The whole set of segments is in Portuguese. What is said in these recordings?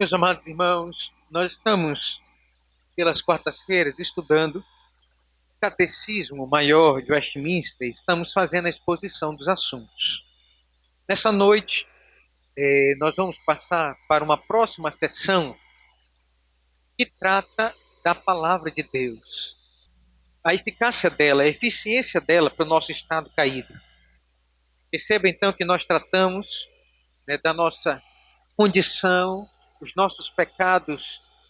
Meus amados irmãos, nós estamos, pelas quartas-feiras, estudando o Catecismo Maior de Westminster. Estamos fazendo a exposição dos assuntos. Nessa noite, nós vamos passar para uma próxima sessão que trata da Palavra de Deus. A eficácia dela, a eficiência dela para o nosso estado caído. Perceba então que nós tratamos, da nossa condição, os nossos pecados,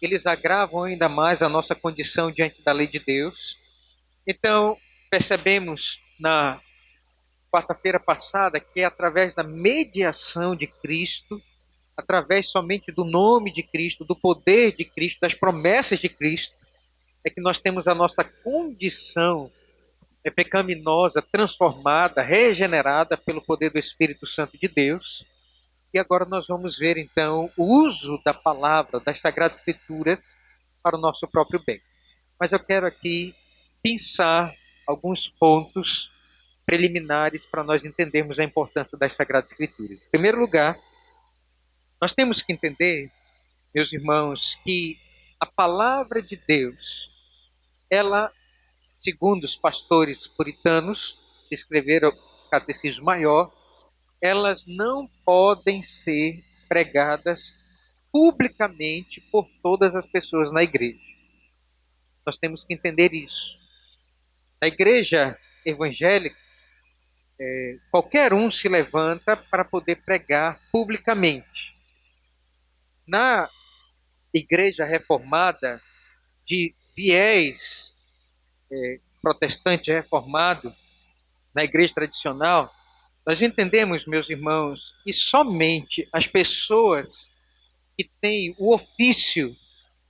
eles agravam ainda mais a nossa condição diante da lei de Deus. Então, percebemos na quarta-feira passada que é através da mediação de Cristo, através somente do nome de Cristo, do poder de Cristo, das promessas de Cristo, é que nós temos a nossa condição pecaminosa transformada, regenerada pelo poder do Espírito Santo de Deus. E agora nós vamos ver então o uso da palavra, das Sagradas Escrituras, para o nosso próprio bem. Mas eu quero aqui pensar alguns pontos preliminares para nós entendermos a importância das Sagradas Escrituras. Em primeiro lugar, nós temos que entender, meus irmãos, que a palavra de Deus, ela, segundo os pastores puritanos que escreveram o Catecismo Maior, elas não podem ser pregadas publicamente por todas as pessoas na igreja. Nós temos que entender isso. Na igreja evangélica, qualquer um se levanta para poder pregar publicamente. Na igreja reformada, de viés protestante reformado, na igreja tradicional, nós entendemos, meus irmãos, que somente as pessoas que têm o ofício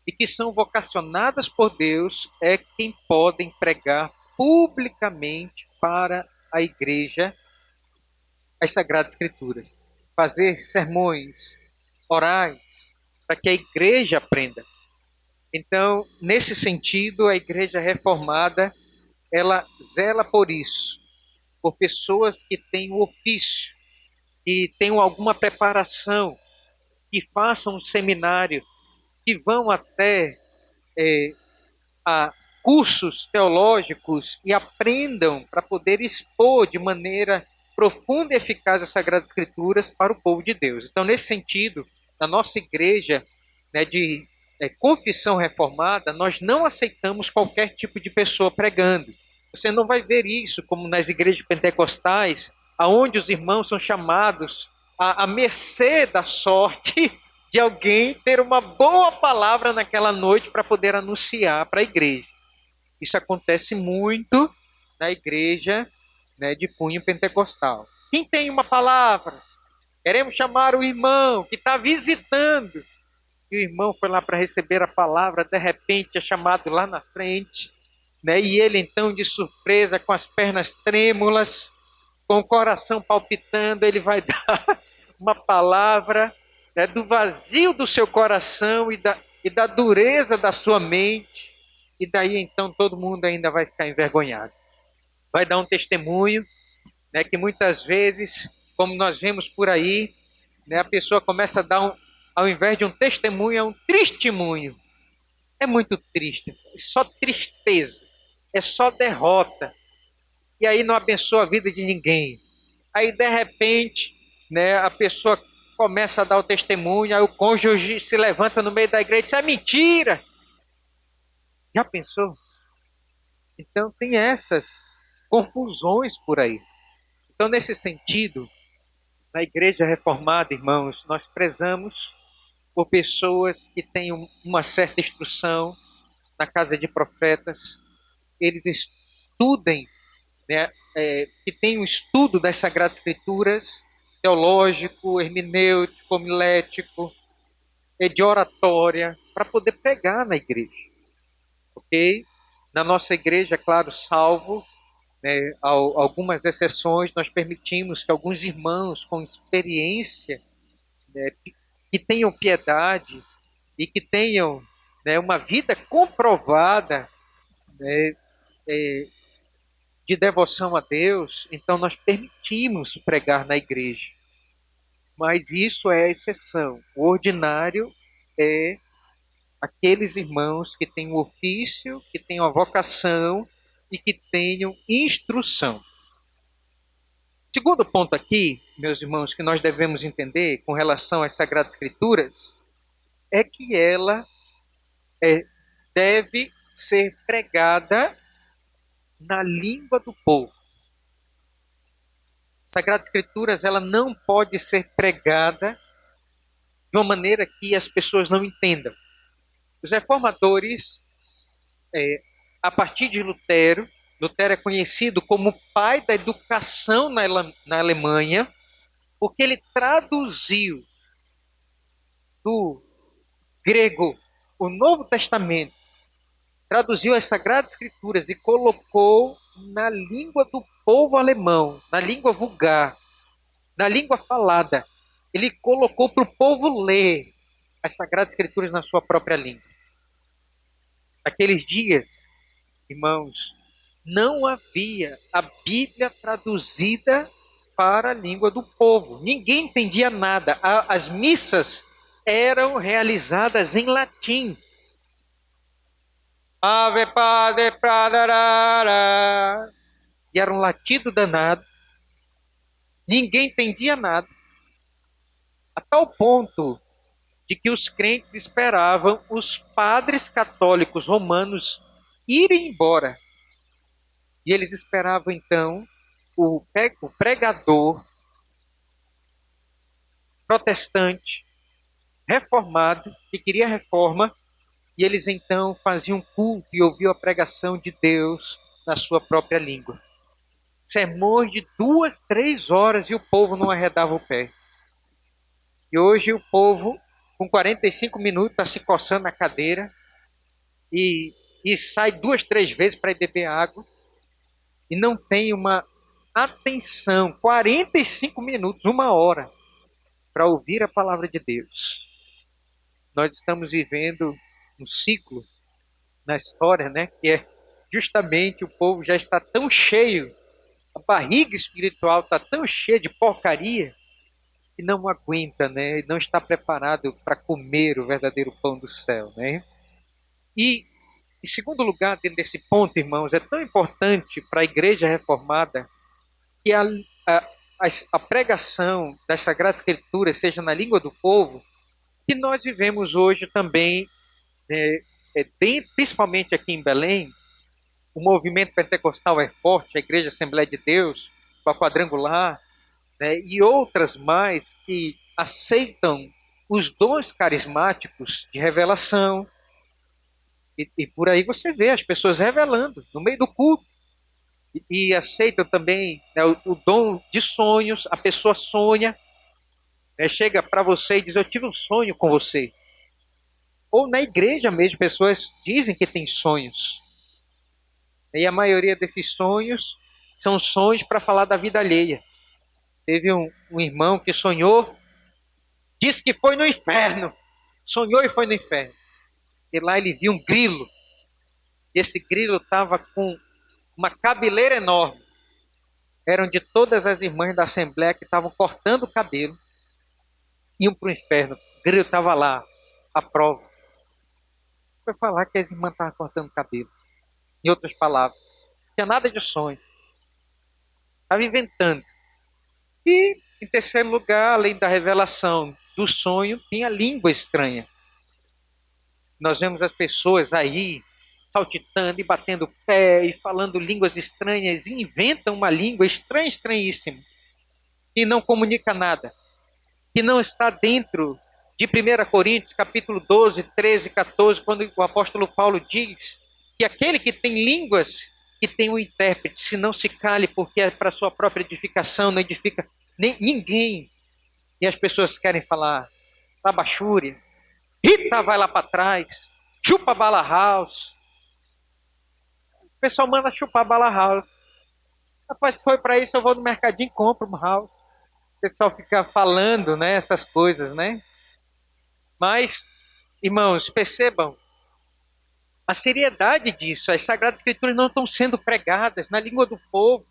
e que são vocacionadas por Deus é quem podem pregar publicamente para a igreja as Sagradas Escrituras, fazer sermões orais para que a igreja aprenda. Então, nesse sentido, a igreja reformada, ela zela por isso, por pessoas que têm o ofício, que tenham alguma preparação, que façam um seminário, que vão até a cursos teológicos e aprendam para poder expor de maneira profunda e eficaz as Sagradas Escrituras para o povo de Deus. Então, nesse sentido, na nossa igreja, de confissão reformada, nós não aceitamos qualquer tipo de pessoa pregando. Você não vai ver isso como nas igrejas pentecostais, aonde os irmãos são chamados à mercê da sorte de alguém ter uma boa palavra naquela noite para poder anunciar para a igreja. Isso acontece muito na igreja, de cunho pentecostal. Quem tem uma palavra? Queremos chamar o irmão que está visitando. E o irmão foi lá para receber a palavra, de repente é chamado lá na frente, e ele então de surpresa, com as pernas trêmulas, com o coração palpitando, ele vai dar uma palavra, do vazio do seu coração e da dureza da sua mente, e daí então todo mundo ainda vai ficar envergonhado. Vai dar um testemunho, que muitas vezes, como nós vemos por aí, a pessoa começa a dar ao invés de um testemunho, é um testemunho. É muito triste, é só tristeza, é só derrota. E aí não abençoa a vida de ninguém. Aí, de repente, a pessoa começa a dar o testemunho, aí o cônjuge se levanta no meio da igreja e diz, é mentira. Já pensou? Então tem essas confusões por aí. Então, nesse sentido, na igreja reformada, irmãos, nós prezamos por pessoas que tenham uma certa instrução na casa de profetas, eles estudem, que tenham um estudo das Sagradas Escrituras, teológico, hermenêutico, homilético, de oratória, para poder pregar na igreja. Ok? Na nossa igreja, claro, salvo algumas exceções, nós permitimos que alguns irmãos com experiência, que tenham piedade e que tenham, uma vida comprovada, né, é, de devoção a Deus, então nós permitimos pregar na igreja. Mas isso é a exceção. O ordinário é aqueles irmãos que têm um ofício, que têm uma vocação e que tenham instrução. Segundo ponto aqui, meus irmãos, que nós devemos entender com relação às Sagradas Escrituras, é que ela deve ser pregada na língua do povo. Sagradas Escrituras, ela não pode ser pregada de uma maneira que as pessoas não entendam. Os reformadores, a partir de Lutero, Lutero é conhecido como o pai da educação na Alemanha, porque ele traduziu do grego o Novo Testamento, traduziu as Sagradas Escrituras e colocou na língua do povo alemão, na língua vulgar, na língua falada. Ele colocou para o povo ler as Sagradas Escrituras na sua própria língua. Naqueles dias, irmãos, não havia a Bíblia traduzida para a língua do povo. Ninguém entendia nada. As missas eram realizadas em latim. Ave Padre Pradarara. E era um latido danado. Ninguém entendia nada. A tal ponto de que os crentes esperavam os padres católicos romanos irem embora. E eles esperavam, então, o pregador protestante, reformado, que queria reforma, e eles, então, faziam culto e ouviam a pregação de Deus na sua própria língua. Sermões de 2, 3 horas e o povo não arredava o pé. E hoje o povo, com 45 minutos, está se coçando na cadeira e sai 2, 3 vezes para ir beber água e não tem uma atenção, 45 minutos, 1 hora, para ouvir a palavra de Deus. Nós estamos vivendo um ciclo na história, né, que é justamente o povo já está tão cheio, a barriga espiritual está tão cheia de porcaria, que não aguenta, né, não está preparado para comer o verdadeiro pão do céu, né? E, em segundo lugar, dentro desse ponto, irmãos, é tão importante para a igreja reformada que a pregação das Sagradas Escrituras seja na língua do povo, que nós vivemos hoje também, principalmente aqui em Belém, o movimento pentecostal é forte, a Igreja Assembleia de Deus, a Quadrangular, né, e outras mais que aceitam os dons carismáticos de revelação, e por aí você vê as pessoas revelando no meio do culto. E aceitam também, né, o dom de sonhos. A pessoa sonha, né, chega para você e diz: eu tive um sonho com você. Ou na igreja mesmo, pessoas dizem que têm sonhos. E a maioria desses sonhos são sonhos para falar da vida alheia. Teve um irmão que sonhou, disse que foi no inferno. Sonhou e foi no inferno. E lá ele viu um grilo. E esse grilo estava com uma cabeleira enorme. Eram de todas as irmãs da Assembleia que estavam cortando o cabelo. Iam para o inferno. O grilo estava lá, à prova. Foi falar que as irmãs estavam cortando o cabelo. Em outras palavras, não tinha nada de sonho. Estava inventando. E, em terceiro lugar, além da revelação do sonho, tinha língua estranha. Nós vemos as pessoas aí saltitando e batendo pé e falando línguas estranhas e inventam uma língua estranha, estranhíssima, que não comunica nada, que não está dentro de 1 Coríntios, capítulo 12, 13, 14, quando o apóstolo Paulo diz que aquele que tem línguas, que tem um intérprete, se não se cale, porque é para sua própria edificação, não edifica ninguém. E as pessoas querem falar tabachúria, Rita vai lá para trás, chupa bala house. O pessoal manda chupar bala house. Rapaz, se foi para isso, eu vou no mercadinho e compro um house. O pessoal fica falando, né, essas coisas, né? Mas, irmãos, percebam a seriedade disso. As Sagradas Escrituras não estão sendo pregadas na língua do povo.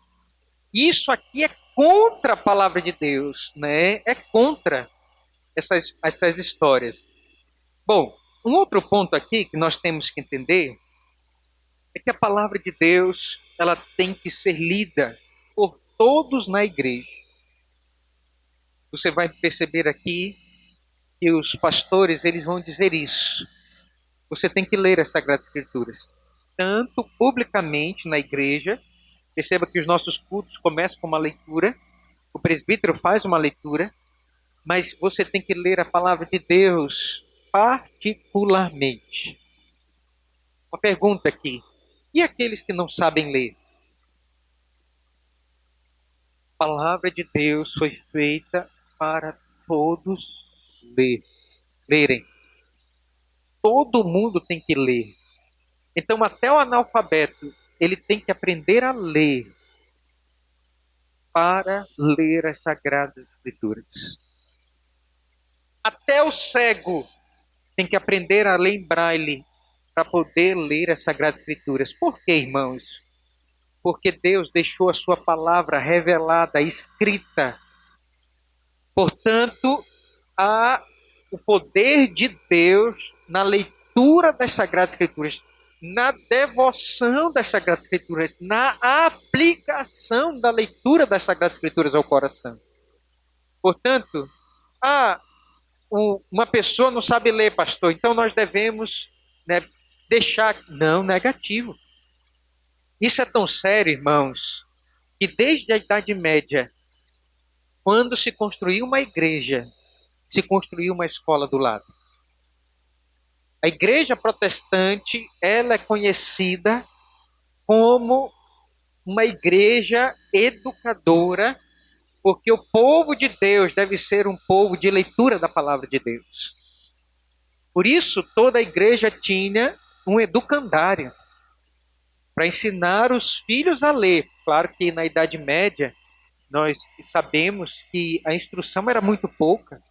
Isso aqui é contra a palavra de Deus, né? É contra essas histórias. Bom, um outro ponto aqui que nós temos que entender é que a palavra de Deus, ela tem que ser lida por todos na igreja. Você vai perceber aqui que os pastores, eles vão dizer isso. Você tem que ler as Sagradas Escrituras, tanto publicamente na igreja. Perceba que os nossos cultos começam com uma leitura, o presbítero faz uma leitura, mas você tem que ler a palavra de Deus particularmente. Uma pergunta aqui: e aqueles que não sabem ler? A palavra de Deus foi feita para todos lerem. Todo mundo tem que ler. Então, até o analfabeto, ele tem que aprender a ler para ler as Sagradas Escrituras. Até o cego tem que aprender a ler em braille para poder ler as Sagradas Escrituras. Por quê, irmãos? Porque Deus deixou a sua palavra revelada, escrita. Portanto, há o poder de Deus na leitura das Sagradas Escrituras, na devoção das Sagradas Escrituras, na aplicação da leitura das Sagradas Escrituras ao coração. Portanto, uma pessoa não sabe ler, pastor, então nós devemos, né, deixar... Não, negativo. Isso é tão sério, irmãos, que desde a Idade Média, quando se construiu uma igreja, se construiu uma escola do lado. A igreja protestante, ela é conhecida como uma igreja educadora, porque o povo de Deus deve ser um povo de leitura da palavra de Deus. Por isso, toda a igreja tinha um educandário para ensinar os filhos a ler. Claro que na Idade Média, nós sabemos que a instrução era muito pouca.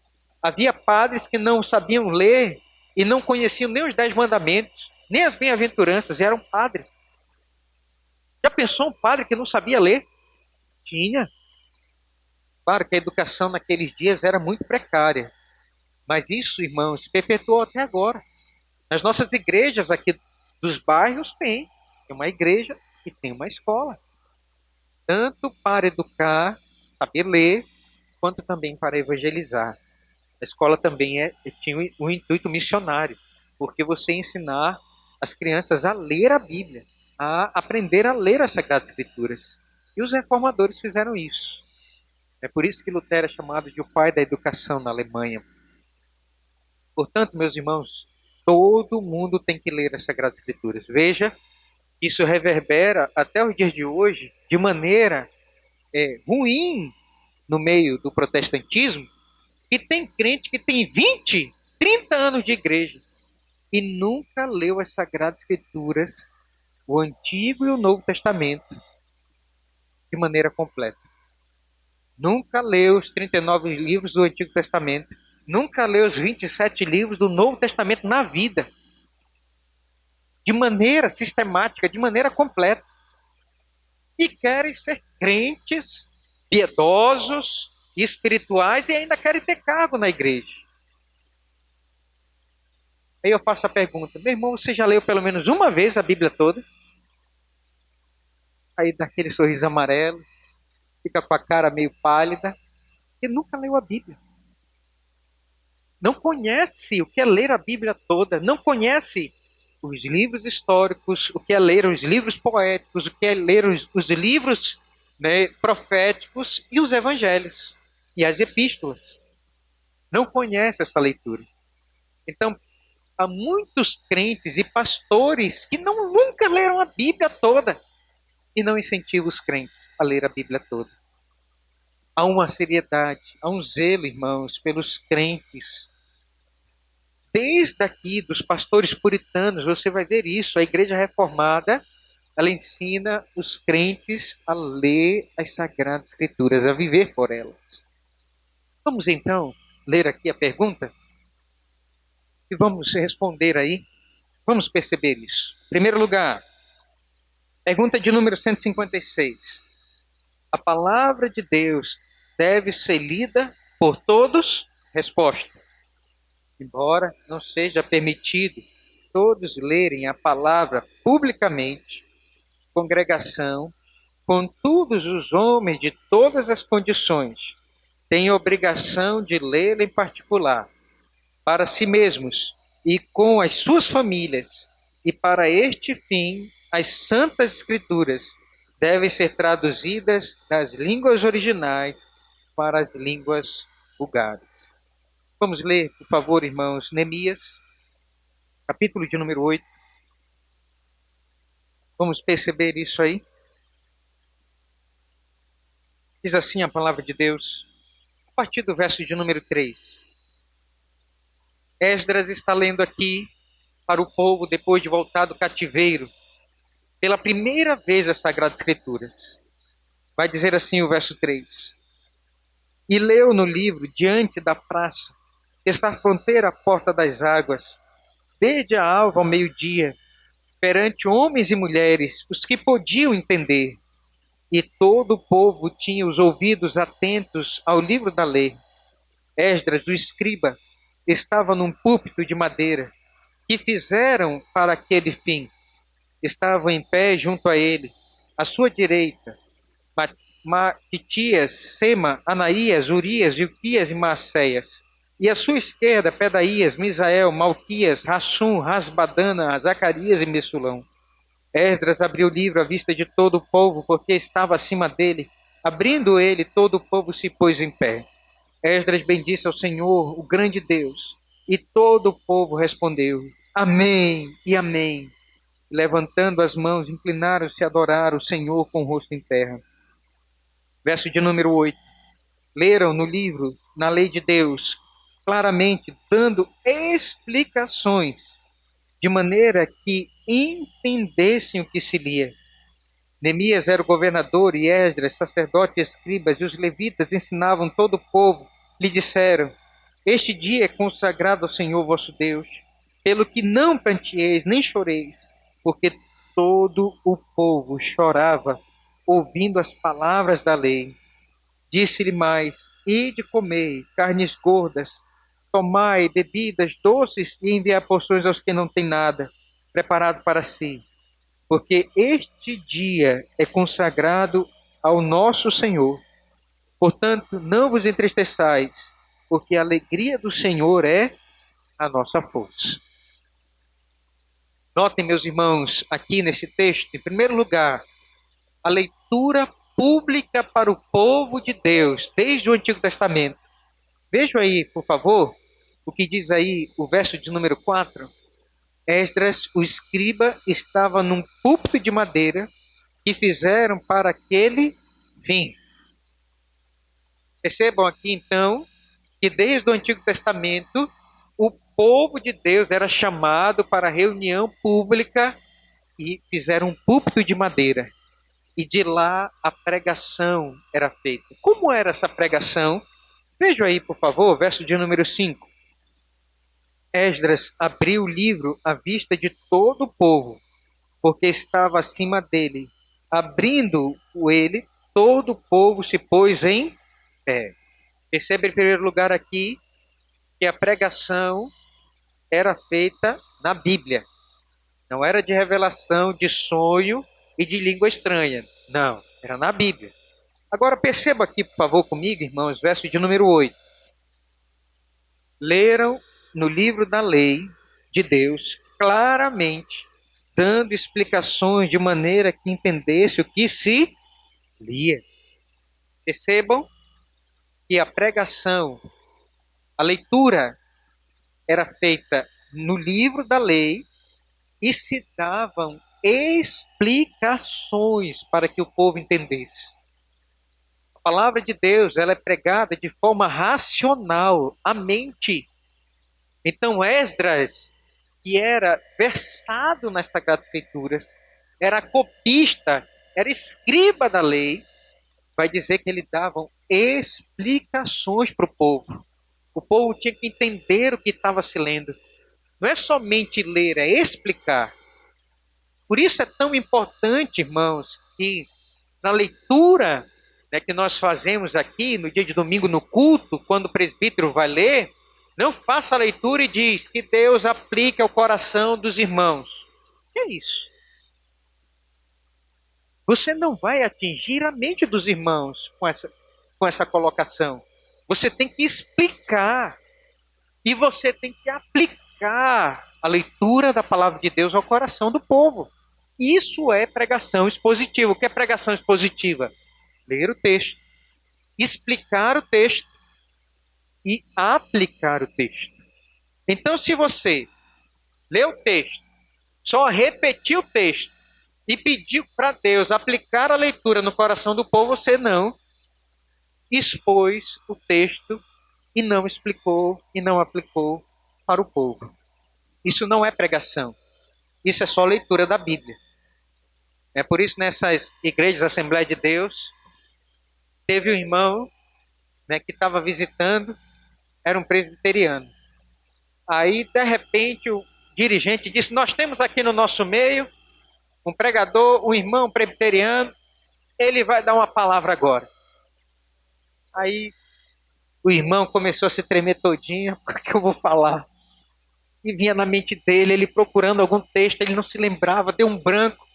Havia padres que não sabiam ler e não conheciam nem os 10 mandamentos, nem as bem-aventuranças, e eram padres. Já pensou um padre que não sabia ler? Tinha. Claro que a educação naqueles dias era muito precária. Mas isso, irmãos, se perpetuou até agora. Nas nossas igrejas aqui dos bairros tem uma igreja e tem uma escola. Tanto para educar, saber ler, quanto também para evangelizar. A escola também tinha um intuito missionário, porque você ensinar as crianças a ler a Bíblia, a aprender a ler as Sagradas Escrituras. E os reformadores fizeram isso. É por isso que Lutero é chamado de o pai da educação na Alemanha. Portanto, meus irmãos, todo mundo tem que ler as Sagradas Escrituras. Veja, isso reverbera até os dias de hoje de maneira ruim no meio do protestantismo, e tem crente que tem 20, 30 anos de igreja e nunca leu as Sagradas Escrituras, o Antigo e o Novo Testamento, de maneira completa. Nunca leu os 39 livros do Antigo Testamento, nunca leu os 27 livros do Novo Testamento na vida, de maneira sistemática, de maneira completa. E querem ser crentes, piedosos, espirituais e ainda querem ter cargo na igreja. Aí eu faço a pergunta: meu irmão, você já leu pelo menos uma vez a Bíblia toda? Aí dá aquele sorriso amarelo, fica com a cara meio pálida, e nunca leu a Bíblia. Não conhece o que é ler a Bíblia toda, não conhece os livros históricos, o que é ler os livros poéticos, o que é ler os livros, né, proféticos e os evangelhos e as epístolas. Não conhece essa leitura. Então, há muitos crentes e pastores que nunca leram a Bíblia toda e não incentivam os crentes a ler a Bíblia toda. Há uma seriedade, há um zelo, irmãos, pelos crentes. Desde aqui, dos pastores puritanos, você vai ver isso. A igreja reformada, ela ensina os crentes a ler as Sagradas Escrituras, a viver por elas. Vamos então ler aqui a pergunta e vamos responder aí. Vamos perceber isso. Em primeiro lugar, pergunta de número 156. A palavra de Deus deve ser lida por todos? Resposta: embora não seja permitido todos lerem a palavra publicamente, congregação, com todos os homens de todas as condições, têm obrigação de lê-la em particular, para si mesmos e com as suas famílias, e para este fim, as Santas Escrituras devem ser traduzidas das línguas originais para as línguas vulgares. Vamos ler, por favor, irmãos, Neemias, capítulo de número 8. Vamos perceber isso aí. Diz assim a palavra de Deus, a partir do verso de número 3. Esdras está lendo aqui para o povo, depois de voltar do cativeiro, pela primeira vez as Sagradas Escrituras. Vai dizer assim o verso 3. E leu no livro, diante da praça, que está à fronteira à porta das águas, desde a alva ao meio-dia, perante homens e mulheres, os que podiam entender. E todo o povo tinha os ouvidos atentos ao livro da lei. Esdras, o escriba, estava num púlpito de madeira, que fizeram para aquele fim. Estavam em pé junto a ele, à sua direita, Matitias, Sema, Anaías, Urias, Ilquias e Maacéias. E à sua esquerda, Pedaías, Misael, Malquias, Rassum, Rasbadana, Zacarias e Messulão. Esdras abriu o livro à vista de todo o povo, porque estava acima dele. Abrindo ele, todo o povo se pôs em pé. Esdras bendisse ao Senhor, o grande Deus, e todo o povo respondeu: Amém e Amém. Levantando as mãos, inclinaram-se a adorar o Senhor com o rosto em terra. Verso de número 8. Leram no livro, na lei de Deus, claramente dando explicações, de maneira que entendessem o que se lia. Neemias era o governador e Esdras, sacerdote e escribas, e os levitas ensinavam todo o povo. Lhe disseram: Este dia é consagrado ao Senhor vosso Deus, pelo que não pranteeis nem choreis, porque todo o povo chorava, ouvindo as palavras da lei. Disse-lhe mais: Ide comei carnes gordas, tomai bebidas doces e enviai porções aos que não têm nada preparado para si, porque este dia é consagrado ao nosso Senhor. Portanto, não vos entristeçais, porque a alegria do Senhor é a nossa força. Notem, meus irmãos, aqui nesse texto, em primeiro lugar, a leitura pública para o povo de Deus, desde o Antigo Testamento. Vejam aí, por favor, o que diz aí o verso de número 4. Esdras, o escriba, estava num púlpito de madeira que fizeram para aquele fim. Percebam aqui, então, que desde o Antigo Testamento, o povo de Deus era chamado para reunião pública e fizeram um púlpito de madeira. E de lá a pregação era feita. Como era essa pregação? Vejam aí, por favor, verso de número 5. Esdras abriu o livro à vista de todo o povo, porque estava acima dele. Abrindo-o ele, todo o povo se pôs em pé. Percebe em primeiro lugar aqui que a pregação era feita na Bíblia. Não era de revelação, de sonho e de língua estranha. Não, era na Bíblia. Agora perceba aqui, por favor, comigo, irmãos, verso de número 8. Leram no livro da lei de Deus claramente, dando explicações de maneira que entendesse o que se lia. Percebam que a pregação, a leitura era feita no livro da lei e se davam explicações para que o povo entendesse. A palavra de Deus, ela é pregada de forma racional, à mente. Então Esdras, que era versado nas Sagradas Escrituras, era copista, era escriba da lei, vai dizer que eles davam explicações para o povo. O povo tinha que entender o que estava se lendo. Não é somente ler, é explicar. Por isso é tão importante, irmãos, que na leitura, né, que nós fazemos aqui no dia de domingo no culto, quando o presbítero vai ler, Não faça a leitura e diz que Deus aplique ao coração dos irmãos. Que é isso? Você não vai atingir a mente dos irmãos com essa colocação. Você tem que explicar e você tem que aplicar a leitura da palavra de Deus ao coração do povo. Isso é pregação expositiva. O que é pregação expositiva? Ler o texto, explicar o texto e aplicar o texto. Então, se você lê o texto, só repetir o texto e pedir para Deus aplicar a leitura no coração do povo, você não expôs o texto e não explicou e não aplicou para o povo. Isso não é pregação. Isso é só leitura da Bíblia. É por isso nessas igrejas Assembleia de Deus, teve um irmão, né, que estava visitando, era um presbiteriano. Aí, de repente, o dirigente disse: nós temos aqui no nosso meio um pregador, um irmão presbiteriano, ele vai dar uma palavra agora. Aí o irmão começou a se tremer todinho: o que eu vou falar? E vinha na mente dele, ele procurando algum texto, ele não se lembrava, deu um branco,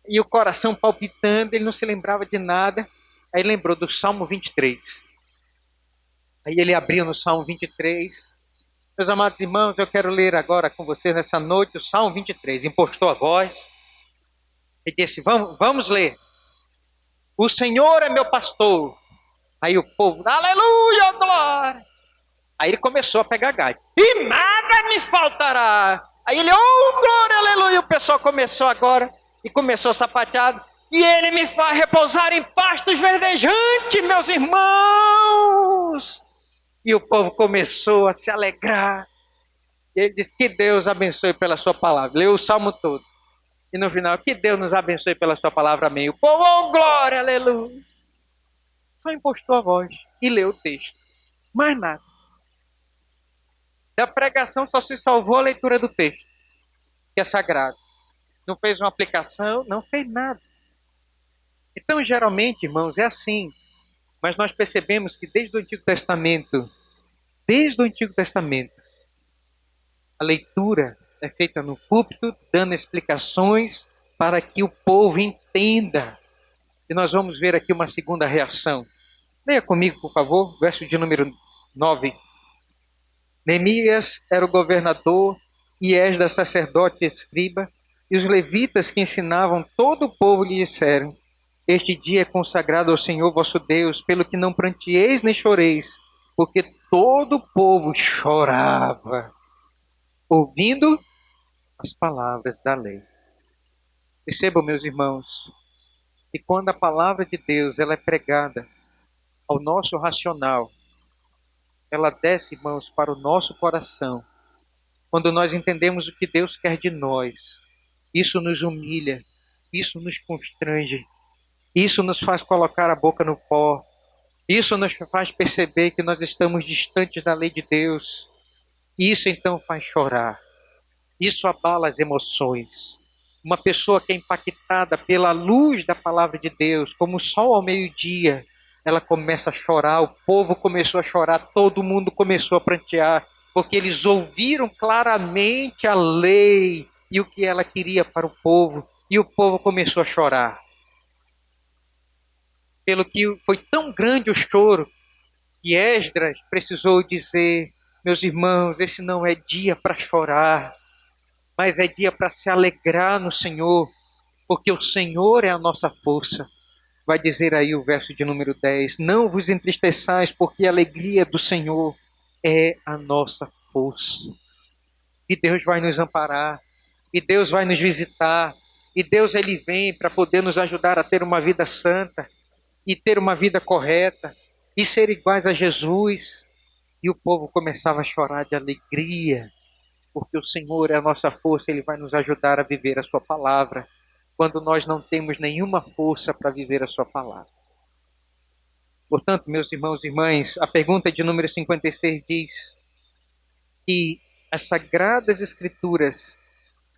e o coração palpitando, ele não se lembrava de nada. Aí lembrou do Salmo 23. Aí ele abriu no Salmo 23. Meus amados irmãos, eu quero ler agora com vocês nessa noite o Salmo 23. Impostou a voz e disse: vamos ler. O Senhor é meu pastor. Aí o povo: aleluia, glória. Aí ele começou a pegar gás. E nada me faltará. Aí ele: oh, glória, aleluia. O pessoal começou agora e começou sapateado. E ele me faz repousar em pastos verdejantes, meus irmãos. E o povo começou a se alegrar. E ele disse: que Deus abençoe pela sua palavra. Leu o salmo todo. E no final: que Deus nos abençoe pela sua palavra. Amém. O povo: oh, glória, aleluia. Só impostou a voz e leu o texto. Mais nada. Da pregação só se salvou a leitura do texto, que é sagrado. Não fez uma aplicação, não fez nada. Então, geralmente, irmãos, é assim. Mas nós percebemos que desde o Antigo Testamento, a leitura é feita no púlpito, dando explicações para que o povo entenda. E nós vamos ver aqui uma segunda reação. Leia comigo, por favor, verso de número 9. Neemias era o governador, e Esdras sacerdote e escriba, e os levitas que ensinavam todo o povo lhe disseram: este dia é consagrado ao Senhor vosso Deus, pelo que não pranteeis nem choreis, porque todo o povo chorava, ouvindo as palavras da lei. Percebam, meus irmãos, que quando a palavra de Deus ela é pregada ao nosso racional, ela desce, irmãos, para o nosso coração. Quando nós entendemos o que Deus quer de nós, isso nos humilha, isso nos constrange, isso nos faz colocar a boca no pó, isso nos faz perceber que nós estamos distantes da lei de Deus. Isso então faz chorar. Isso abala as emoções. Uma pessoa que é impactada pela luz da palavra de Deus, como o sol ao meio-dia, ela começa a chorar, o povo começou a chorar, todo mundo começou a prantear, porque eles ouviram claramente a lei e o que ela queria para o povo, e o povo começou a chorar. Pelo que foi tão grande o choro, que Esdras precisou dizer: meus irmãos, esse não é dia para chorar, mas é dia para se alegrar no Senhor, porque o Senhor é a nossa força. Vai dizer aí o verso de número 10, não vos entristeçais, porque a alegria do Senhor é a nossa força. E Deus vai nos amparar, e Deus vai nos visitar, e Deus ele vem para poder nos ajudar a ter uma vida santa, e ter uma vida correta, e ser iguais a Jesus. E o povo começava a chorar de alegria, porque o Senhor é a nossa força, ele vai nos ajudar a viver a sua palavra, quando nós não temos nenhuma força para viver a sua palavra. Portanto, meus irmãos e irmãs, a pergunta de número 56 diz que as Sagradas Escrituras,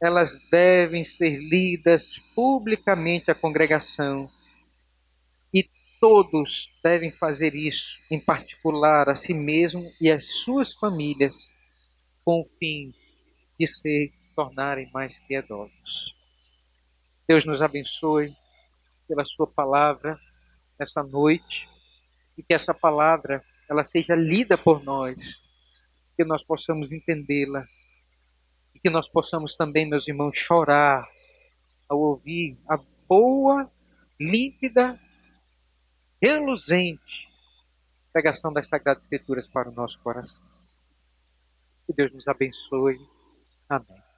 elas devem ser lidas publicamente à congregação. E todos devem fazer isso, em particular a si mesmo e as suas famílias, com o fim de se tornarem mais piedosos. Deus nos abençoe pela sua palavra nessa noite e que essa palavra ela seja lida por nós, que nós possamos entendê-la e que nós possamos também, meus irmãos, chorar ao ouvir a boa, límpida, reluzente pregação das Sagradas Escrituras para o nosso coração. Que Deus nos abençoe. Amém.